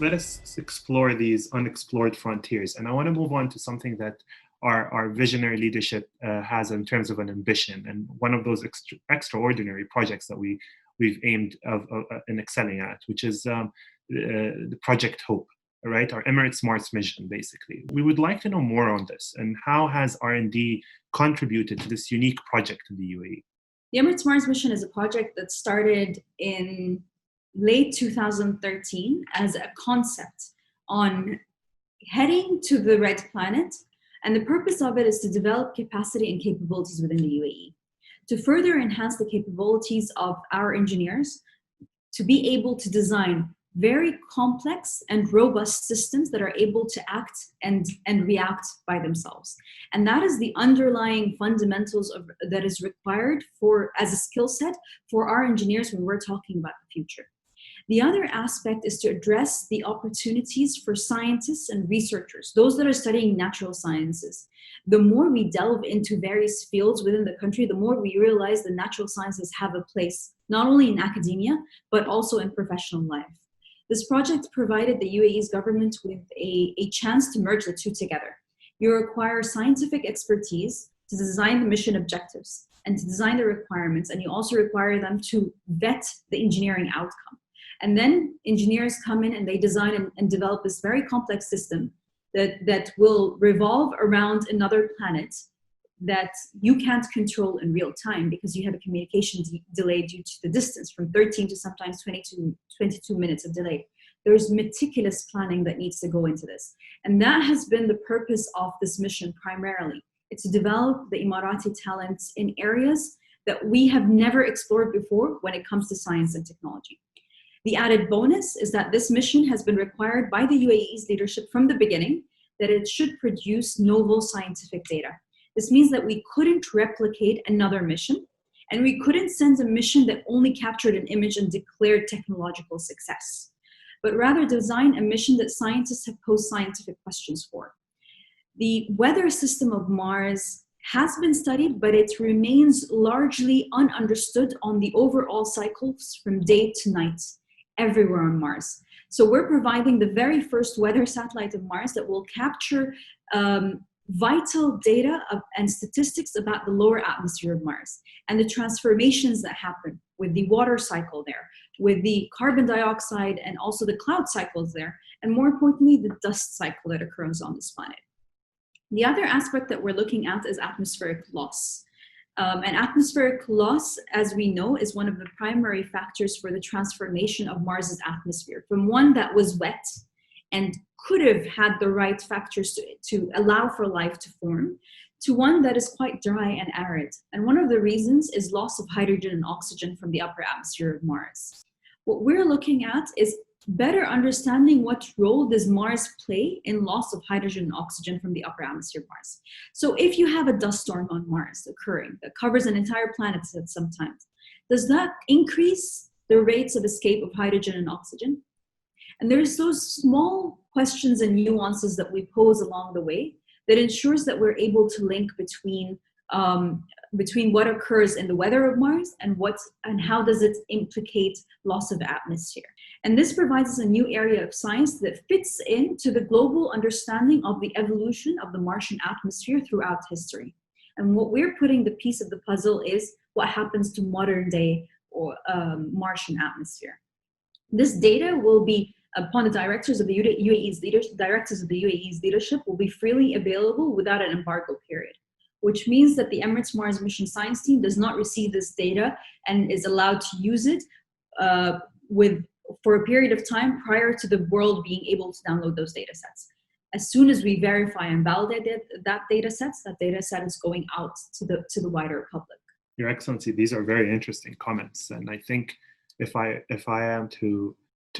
let us explore these unexplored frontiers. And I want to move on to something that our visionary leadership has in terms of an ambition. And one of those extraordinary projects that we've aimed in excelling at, which is the Project Hope, right? Our Emirates Mars mission, basically. We would like to know more on this and how has R&D contributed to this unique project in the UAE? The Emirates Mars mission is a project that started in late 2013 as a concept on heading to the red planet. And the purpose of it is to develop capacity and capabilities within the UAE, to further enhance the capabilities of our engineers, to be able to design very complex and robust systems that are able to act and react by themselves. And that is the underlying fundamentals that is required as a skill set for our engineers when we're talking about the future. The other aspect is to address the opportunities for scientists and researchers, those that are studying natural sciences. The more we delve into various fields within the country, the more we realize the natural sciences have a place, not only in academia, but also in professional life. This project provided the UAE's government with a chance to merge the two together. You require scientific expertise to design the mission objectives and to design the requirements, and you also require them to vet the engineering outcome. And then engineers come in and they design and develop this very complex system that will revolve around another planet that you can't control in real time because you have a communication delay due to the distance from 13 to sometimes 22 minutes of delay. There's meticulous planning that needs to go into this. And that has been the purpose of this mission primarily. It's to develop the Emirati talents in areas that we have never explored before when it comes to science and technology. The added bonus is that this mission has been required by the UAE's leadership from the beginning, that it should produce novel scientific data. This means that we couldn't replicate another mission, and we couldn't send a mission that only captured an image and declared technological success, but rather design a mission that scientists have posed scientific questions for. The weather system of Mars has been studied, but it remains largely ununderstood on the overall cycles from day to night everywhere on Mars. So we're providing the very first weather satellite of Mars that will capture vital data and statistics about the lower atmosphere of Mars and the transformations that happen with the water cycle there, with the carbon dioxide and also the cloud cycles there, and more importantly, the dust cycle that occurs on this planet. The other aspect that we're looking at is atmospheric loss. And atmospheric loss, as we know, is one of the primary factors for the transformation of Mars's atmosphere from one that was wet and could have had the right factors to allow for life to form, to one that is quite dry and arid. And one of the reasons is loss of hydrogen and oxygen from the upper atmosphere of Mars. What we're looking at is better understanding what role does Mars play in loss of hydrogen and oxygen from the upper atmosphere of Mars. So if you have a dust storm on Mars occurring that covers an entire planet at some time, does that increase the rates of escape of hydrogen and oxygen? And there's those small questions and nuances that we pose along the way that ensures that we're able to link between what occurs in the weather of Mars and how does it implicate loss of atmosphere. And this provides us a new area of science that fits into the global understanding of the evolution of the Martian atmosphere throughout history. And what we're putting the piece of the puzzle is what happens to modern day or Martian atmosphere. This data will be upon the directors of the UAE's leadership will be freely available without an embargo period, which means that the Emirates Mars mission science team does not receive this data and is allowed to use it for a period of time prior to the world being able to download those data sets. As soon as we verify and validate that data set is going out to the wider public. Your Excellency, these are very interesting comments, and I think if I am to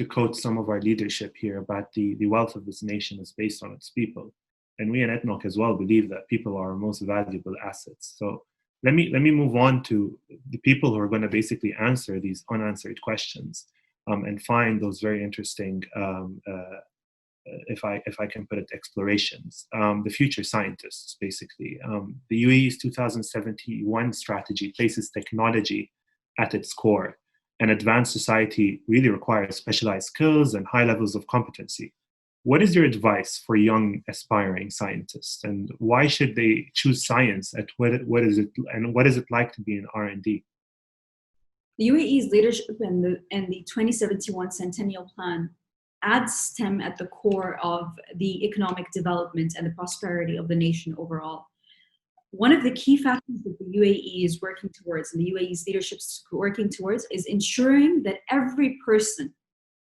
quote some of our leadership here about the wealth of this nation is based on its people. And we in ETNOC as well believe that people are our most valuable assets. So let me move on to the people who are going to basically answer these unanswered questions and find those very interesting, if I can put it, explorations. The future scientists, basically. The UAE's 2071 strategy places technology at its core. an advanced society really requires specialized skills and high levels of competency. What is your advice for young aspiring scientists, and why should they choose science at what is it like to be in R&D? The UAE's leadership and the 2071 Centennial Plan adds STEM at the core of the economic development and the prosperity of the nation overall. One of the key factors that the UAE is working towards, and the UAE's leadership is working towards, is ensuring that every person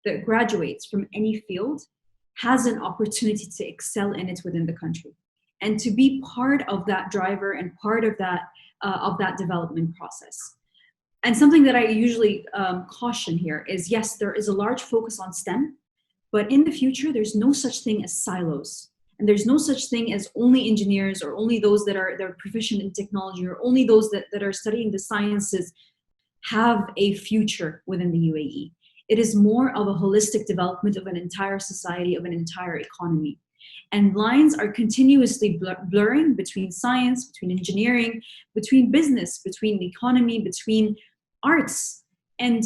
that graduates from any field has an opportunity to excel in it within the country, and to be part of that driver and part of that development process. And something that I usually caution here is, yes, there is a large focus on STEM, but in the future, there's no such thing as silos. And there's no such thing as only engineers, or only those that are proficient in technology, or only those that are studying the sciences have a future within the UAE. It is more of a holistic development of an entire society, of an entire economy. And lines are continuously blurring between science, between engineering, between business, between the economy, between arts. And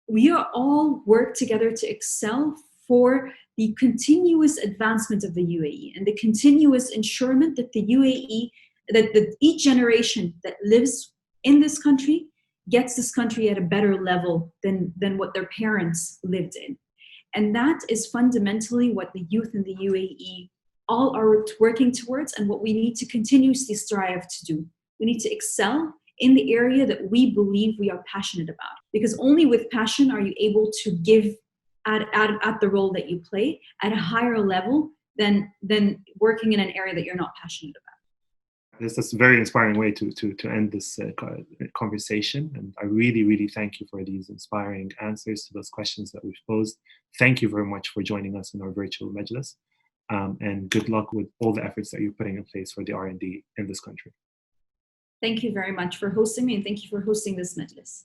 we are all work together to excel for the continuous advancement of the UAE, and the continuous ensurement that the UAE, that each generation that lives in this country gets this country at a better level than what their parents lived in. And that is fundamentally what the youth in the UAE all are working towards, and what we need to continuously strive to do. We need to excel in the area that we believe we are passionate about, because only with passion are you able to give at the role that you play at a higher level than working in an area that you're not passionate about. This is a very inspiring way to end this conversation. And I really, really thank you for these inspiring answers to those questions that we've posed. Thank you very much for joining us in our virtual Majlis. And good luck with all the efforts that you're putting in place for the R&D in this country. Thank you very much for hosting me, and thank you for hosting this Majlis.